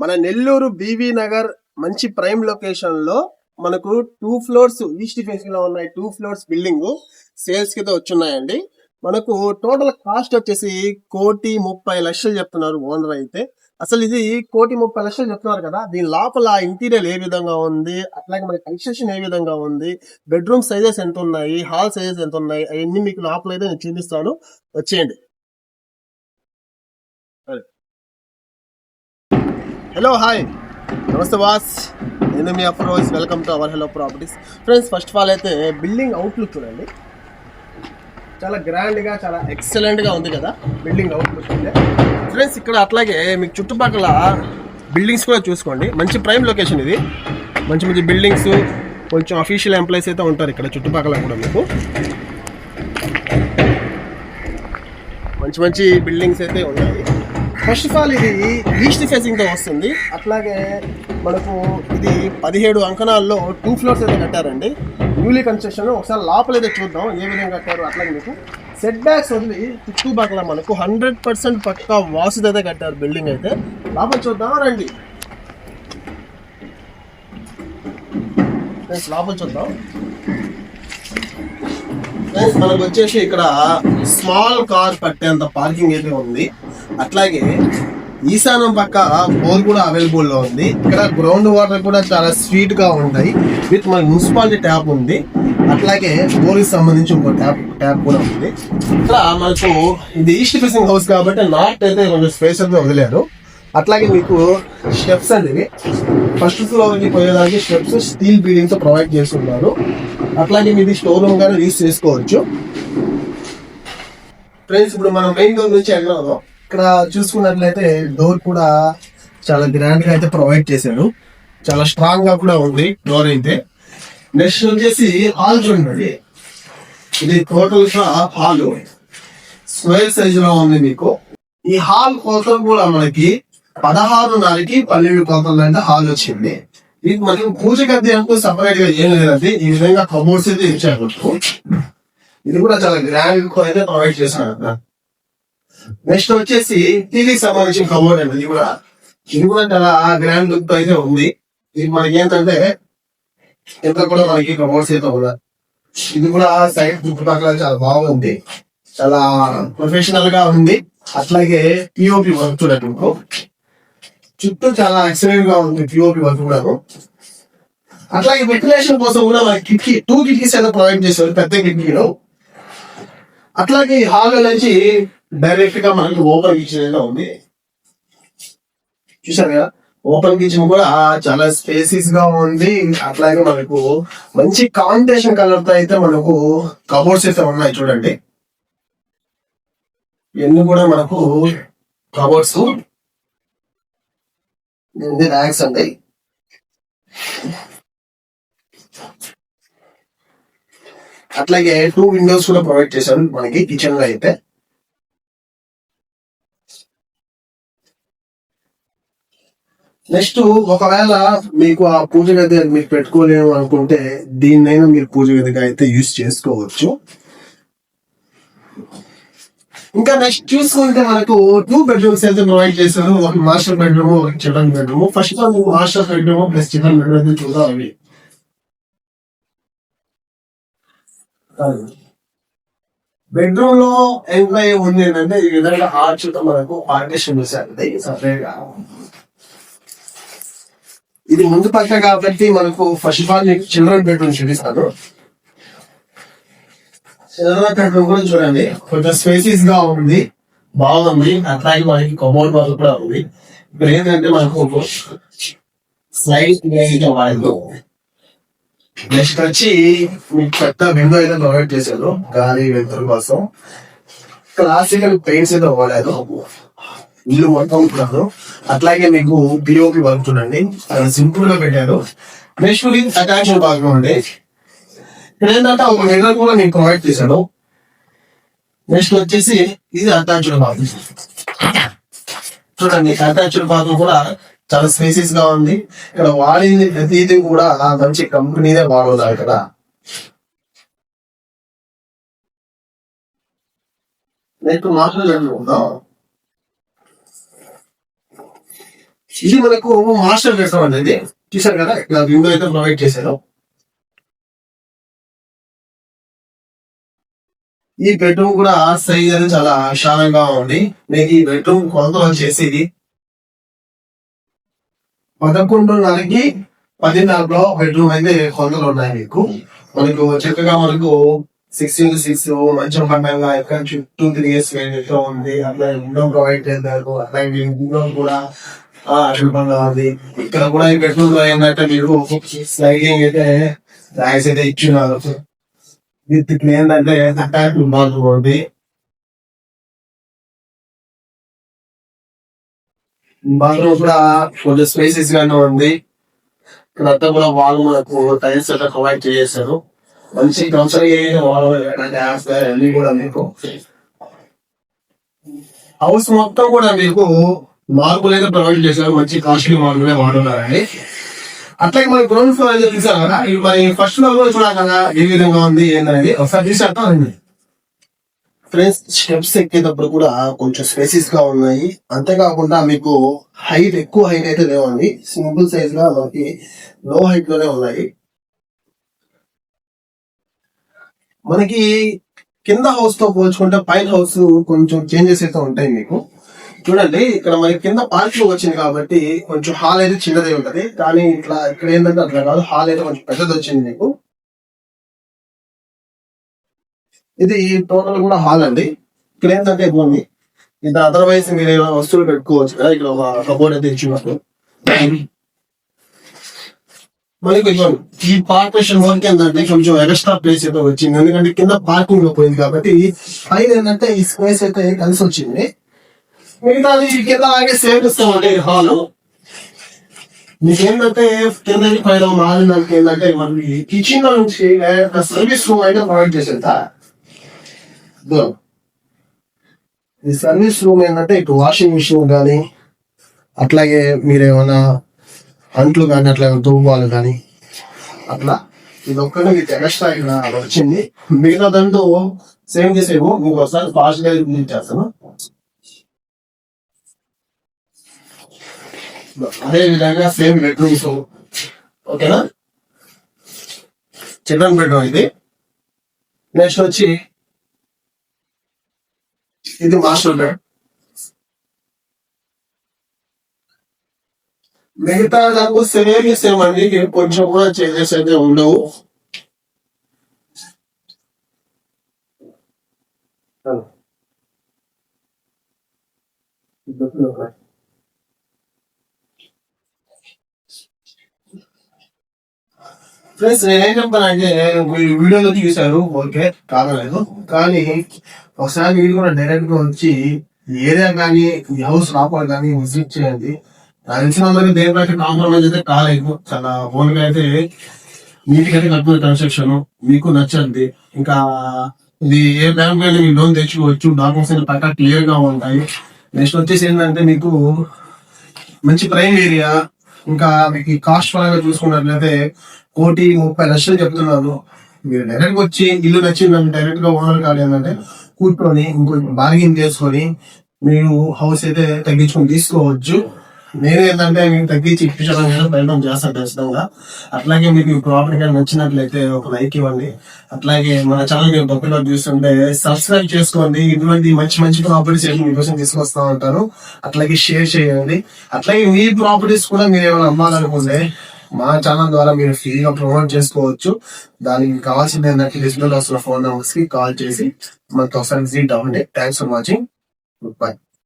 మన నెల్లూరు బీవీ నగర్ మంచి prime location లో మనకు 2 ఫ్లోర్స్ ఈస్ట్ ఫేసింగ్ లో ఉన్నాయి. 2 ఫ్లోర్స్ బిల్డింగ్ సేల్స్ కి వచ్చున్నాయండి. మనకు టోటల్ కాస్ట్ వచ్చేసి 1,30,00,000 చెప్తున్నారు ఓనర్ అయితే. అసలు ఇది 1,30,00,000 చెప్తున్నారు కదా, దీని లోపల ఇంటీరియర్ ఏ విధంగా ఉంది, అట్లాగే మన కన్స్ట్రక్షన్ ఏ విధంగా ఉంది, బెడ్రూమ్ సైజెస్ ఎంత ఉన్నాయి, హాల్ సైజెస్ ఎంత ఉన్నాయి, అవన్నీ మీకు లోపల అయితే నేను చూపిస్తాను. వచ్చేయండి. Hello, hi, namaste boss. నేను మీ Afroz. Welcome to our hello properties. Friends, first of all అయితే బిల్డింగ్ అవుట్లుక్ చూడండి. చాలా గ్రాండ్గా, చాలా ఎక్సలెంట్గా ఉంది కదా బిల్డింగ్ అవుట్లుక్ అయితే. ఫ్రెండ్స్, ఇక్కడ అట్లాగే మీకు చుట్టుపక్కల బిల్డింగ్స్ కూడా చూసుకోండి. మంచి ప్రైమ్ లొకేషన్ ఇది. మంచి మంచి బిల్డింగ్స్, కొంచెం అఫీషియల్ ఎంప్లాయీస్ అయితే ఉంటారు ఇక్కడ చుట్టుపక్కల కూడా. మీకు మంచి మంచి బిల్డింగ్స్ అయితే ఉన్నాయి. ఫస్ట్ ఆఫ్ ఆల్ ఇది ఈస్ట్ ఫేసింగ్ తో వస్తుంది. అట్లాగే మనకు ఇది 17 అంకణాల్లో 2 ఫ్లోర్స్ అయితే కట్టారండి. Newly construction. ఒకసారి లోపల అయితే చూద్దాం ఏ విధంగా కట్టారు. అట్లాగే మీకు సెట్ బ్యాక్స్ వదిలి చుట్టుపక్కల మనకు 100% పక్కా వాసుది అయితే కట్టారు బిల్డింగ్ అయితే. లోపల చూద్దాం రండి. లోపల చూద్దాం. మనకు వచ్చేసి ఇక్కడ స్మాల్ కార్ పట్టేంత పార్కింగ్ అయితే ఉంది. అట్లాగే ఈశాన్యం పక్క బోర్ కూడా అవైలబుల్ లో ఉంది. ఇక్కడ గ్రౌండ్ వాటర్ కూడా చాలా స్వీట్ గా ఉంటాయి. విత్ మన మున్సిపాలిటీ ట్యాప్ ఉంది. అట్లాగే బోర్ కి సంబంధించి ఇంకో ట్యాప్ కూడా ఉంది. ఇక్కడ మనకు ఇది ఈస్ట్ ఫేసింగ్ హౌస్ కాబట్టి నార్త్ అయితే కొంచెం స్పేస్ అయితే వదిలేరు. అట్లాగే మీకు స్టెప్స్ అనేవి ఫస్ట్ ఫ్లోర్ కి పోయేదానికి స్టెప్స్ స్టీల్ బీడింగ్ తో ప్రొవైడ్ చేస్తున్నారు. అట్లాగే మీది స్టోర్ రూమ్ గానీ యూజ్ చేసుకోవచ్చు. ఫ్రెండ్స్, ఇప్పుడు మనం మెయిన్ డోర్ నుంచి ఎంటర్ అవుదాం. ఇక్కడ చూసుకున్నట్లయితే డోర్ కూడా చాలా గ్రాండ్ గా అయితే ప్రొవైడ్ చేశాడు. చాలా స్ట్రాంగ్ గా కూడా ఉంది డోర్ అయితే. నెక్స్ట్ వచ్చేసి హాల్ చూడండి. ఇది టోటల్ గా హాల్ స్క్వేర్ సైజ్ లో ఉంది. మీకు ఈ హాల్ కోసం కూడా మనకి 16.5కి 12 కోతలు అంటే హాల్ వచ్చింది. ఇది మనకి పూజ గది అంటూ సపరేట్ గా ఏం లేదండి. ఈ విధంగా కబోర్డ్స్ అయితే ఇచ్చారు. ఇది కూడా చాలా గ్రాండ్ అయితే ప్రొవైడ్ చేశారు. నెక్స్ట్ వచ్చేసి టీవీకి సంబంధించిన కబోర్డ్ అండి. ఇది కూడా చాలా గ్రాండ్ లుక్ తో అయితే ఉంది. ఇది మనకి ఏంటంటే ఎంత కూడా మనకి కబోర్డ్స్ అయితే ఉన్నాయి. ఇది కూడా సైడ్ చుట్టుపక్కల చాలా బాగుంది. చాలా ప్రొఫెషనల్ గా ఉంది. అట్లాగే పిఓపి వర్క్ చూడండి. ఇంకో చుట్టూ చాలా ఎక్సలెంట్ గా ఉంది పిఓపి వర్క్ కూడా. అట్లాగే వెంటిలేషన్ కోసం కూడా మనకి కిటికీ 2 కిటికీస్ అయితే ప్రొవైడ్ చేశారు, పెద్ద కిటికీలో. అట్లాగే హాల్ నుంచి డైరెక్ట్ గా మనకి ఓపెన్ కిచెన్ అయితే ఉంది. చూసారు కదా, ఓపెన్ కిచెన్ కూడా చాలా స్పేసియస్ గా ఉంది. అట్లాగే మనకు మంచి కాంబినేషన్ కలర్ తో అయితే మనకు కబోర్డ్స్ అయితే ఉన్నాయి చూడండి. ఇవన్నీ కూడా మనకు కబోర్డ్స్, ర్యాక్స్ అండి. అట్లాగే 2 విండోస్ కూడా ప్రొవైడ్ చేశారు మనకి కిచెన్ లో అయితే. నెక్స్ట్, ఒకవేళ మీకు ఆ పూజ గది మీరు పెట్టుకోలేము అనుకుంటే దీన్నైనా మీరు పూజ గదిగా అయితే యూజ్ చేసుకోవచ్చు. ఇంకా నెక్స్ట్ చూసుకుంటే మనకు 2 బెడ్రూమ్స్ అయితే ప్రొవైడ్ చేశారు. ఒక మాస్టర్ బెడ్రూమ్, ఒక children bedroom. First master bedroom plus children bedroom అయితే చూద్దాం. అవి బెడ్రూమ్ లో ఎంట్రీ ఉంది ఏంటంటే ఈ విధంగా ఆర్చ్ తో మనకు పార్టీషన్ చేశారు సపరేట్ గా. ఇది ముందు పక్క కాబట్టి మనకు ఫస్ట్ ఆఫ్ ఆల్ మీకు చిల్డ్రన్ బెడ్రూమ్ చూపిస్తాను. చిల్డ్రన్ బెడ్రూమ్ కూడా చూడండి, కొంచెం స్పేసియస్ గా ఉంది, బాగుంది. అట్లాగే మనకి కబోర్డ్ వర్క్ కూడా ఉంది. ఇక్కడ ఏంటంటే మనకు స్లైడ్ వాడదు. నెక్స్ట్ వచ్చి మీకు పెద్ద విండో అయితే ప్రొవైడ్ చేశారు గాలి వెలుతురు కోసం. క్లాసికల్ పెయింట్స్ అయితే వాడారు ఇల్లు మొత్తం కూడా. అట్లాగే మీకు పిఓపి వర్క్ చూడండి, సింపుల్ గా పెట్టారు. నెక్స్ట్ అటాచ్డ్ బాత్రూమ్ అండి. ఇక్కడ ఏంటంటే ఒక మిర్రర్ కూడా మీకు ప్రొవైడ్ చేశాడు. నెక్స్ట్ వచ్చేసి ఇది అటాచ్డ్ బాత్రూమ్ చూడండి. అటాచ్డ్ బాత్రూమ్ కూడా చాలా స్పేసియస్ గా ఉంది. ఇక్కడ వాడింది ప్రతిదీ కూడా మంచి కంపెనీదే వాడదా. ఇక్కడ నెక్స్ట్ మాట్లాడుకుందాం. ఇది మనకు మాస్టర్ బెడ్రూమ్ అనేది చూసారు కదా, ఇక్కడ విండో అయితే ప్రొవైడ్ చేశారు. ఈ బెడ్రూమ్ కూడా సైజ్ అనేది చాలా విశాలంగా ఉంది. మీకు ఈ బెడ్రూమ్ కొలతలు వచ్చేసి 11:30కి 10:30లో బెడ్రూమ్ అయితే కొలతలు ఉన్నాయి. మనకు చక్కగా మనకు 6x6 మంచం పండంగా ఎక్కడ చుట్టూ తిరిగే స్పేస్ ఉంది. అట్లా విండో ప్రొవైడ్ చేశారు. అట్లాగే విండో కూడా అద్భుతంగా ఉంది. ఇక్కడ కూడా ఈ బెడ్రూమ్ లో ఏంటంటే మీరు స్లైడింగ్ అయితే ర్యాక్స్ అయితే ఇచ్చినారు. విత్ ఏంటంటే అటాచ్ బాత్రూమ్ ఉంది. బాత్రూమ్ కూడా కొంచెం స్పేసెస్ గానే ఉంది. ఇక్కడ అంతా కూడా వాల్ మనకు టైల్స్ అయితే ప్రొవైడ్ చేశారు. మంచి కంపల్సరీ వాల్ అన్ని కూడా మీకు హౌస్ మొత్తం కూడా మీకు మార్బుల్ అయితే ప్రొవైడ్ చేశారు. మంచి కాస్ట్లీ మార్బుల్ వాడున్నారండి. అట్లాగే మన గ్రౌండ్ ఫ్లోర్ అయితే చూసారు కదా, మరి ఫస్ట్ ఫ్లోర్ కూడా చూడాలి కదా ఏ విధంగా ఉంది ఏంటనేది ఒకసారి చూసేస్తానండి. ఫ్రెండ్స్, స్టెప్స్ ఎక్కేటప్పుడు కూడా కొంచెం స్పేసెస్ గా ఉన్నాయి. అంతేకాకుండా మీకు ఎక్కువ హైట్ అయితే లేవండి. సింపుల్ సైజ్ గా మనకి లో హైట్ లోనే ఉన్నాయి. మనకి కింద హౌస్ తో పోల్చుకుంటే పైన హౌస్ కొంచెం చేంజెస్ అయితే ఉంటాయి. మీకు చూడండి, ఇక్కడ మనకి కింద పార్కింగ్ వచ్చింది కాబట్టి కొంచెం హాల్ అయితే చిన్నదే ఉంటది. కానీ ఇక్కడ ఏంటంటే అట్లా కాదు, హాల్ అయితే కొంచెం పెద్దది వచ్చింది మీకు. ఇది టోటల్ కూడా హాల్ అండి. ఇక్కడ ఏంటంటే ఇవ్వండి, ఇది అదర్వైజ్ మీరు ఏమైనా వస్తువులు పెట్టుకోవచ్చు కదా. ఇక్కడ ఒక కబోర్డ్ అయితే ఇచ్చినప్పుడు మనకి ఈ పార్టీషన్ వర్క్ ఏంటంటే కొంచెం ఎక్స్ట్రా ప్లేస్ అయితే వచ్చింది. ఎందుకంటే కింద పార్కింగ్ లో పోయింది కాబట్టి పైన ఏంటంటే ఈ స్పేస్ అయితే కలిసి వచ్చింది. మిగతాది కింద అలాగే సేవ్ ఇస్తామండి. హాల్ మీకు ఏంటంటే కింద పైన మారినానికి ఏంటంటే మనకి కిచెన్ లో నుంచి సర్వీస్ రూమ్ అయితే ప్రొవైడ్ చేసేదా. ఈ సర్వీస్ రూమ్ ఏంటంటే ఇటు వాషింగ్ మిషన్ కానీ, అట్లాగే మీరేమన్నా అంట్లు కానీ అట్లా దువ్వాలి కానీ అట్లా ఇది ఒక్కటే మీకు ఎక్స్ట్రా ఇక్కడ వచ్చింది. మిగతా దాంతో సేమ్ చేసేమో మీకు ఒకసారి ఫాస్ట్ గా చేస్తాను. అదే విధంగా సేమ్ బెడ్రూమ్స్ ఓకేనా. చిల్డ్రన్ బెడ్రూమ్ ఇది. నెక్స్ట్ వచ్చి ఇది మాస్టర్ బెడ్. మిగతా దానికి సేమ్ అండి, కొంచెం కూడా చేంజెస్ అయితే ఉండవు. ఫ్రెండ్స్, నేనేం చెప్తానంటే వీడియోలో చూశారు ఓకే కాదలేదు, కానీ ఒకసారి మీరు కూడా డైరెక్ట్ గా వచ్చి ఏరియా కానీ ఈ హౌస్ రావాలి కానీ విజిట్ చేయండి. తెలిసిన అందరికి దేని బట్టి కాంప్రమైజ్ అయితే కాలేదు. చాలా ఓన్ గా అయితే నీట్ గా అయితే కట్టుకునే కన్స్ట్రక్షన్ మీకు నచ్చండి. ఇంకా ఇది ఏ బ్యాంక్ మీద మీరు లోన్ తెచ్చుకోవచ్చు. డాక్యుమెంట్స్ అయితే పక్కా క్లియర్ గా ఉంటాయి. నెక్స్ట్ వచ్చేసి ఏంటంటే మీకు మంచి ప్రైమ్ ఏరియా. ఇంకా మీకు కాస్ట్ పరంగా చూసుకున్నట్లయితే 1,30,00,000 చెప్తున్నారు. మీరు డైరెక్ట్ వచ్చి ఇల్లు నచ్చిందని డైరెక్ట్ గా ఓనర్ కాదు ఏంటంటే కూర్చొని ఇంకొంచెం బార్గెన్ చేసుకొని మీరు హౌస్ అయితే తగ్గించుకొని తీసుకోవచ్చు. నేను ఏంటంటే మీకు తగ్గించి ఇప్పించడానికి ప్రయత్నం చేస్తాను ఖచ్చితంగా. అట్లాగే మీకు ప్రాపర్టీ కానీ నచ్చినట్లయితే ఒక లైక్ ఇవ్వండి. అట్లాగే మన ఛానల్ మీరు తప్పుగా చూస్తుంటే సబ్స్క్రైబ్ చేసుకోండి. ఇటువంటి మంచి మంచి ప్రాపర్టీస్ మీకోసం తీసుకొస్తా ఉంటాను. అట్లాగే షేర్ చేయండి. అట్లాగే మీ ప్రాపర్టీస్ కూడా మీరు ఏమైనా అమ్మాలనుకుంటే మా ఛానల్ ద్వారా మీరు ఫ్రీగా ప్రమోట్ చేసుకోవచ్చు. దానికి కావాల్సింది ఏంటంటే డిస్ప్లేలో వస్తున్న ఫోన్ నెంబర్స్ కి కాల్ చేసి మనతో ఒకసారి విజిట్ అవ్వండి. Thanks for watching. Good bye.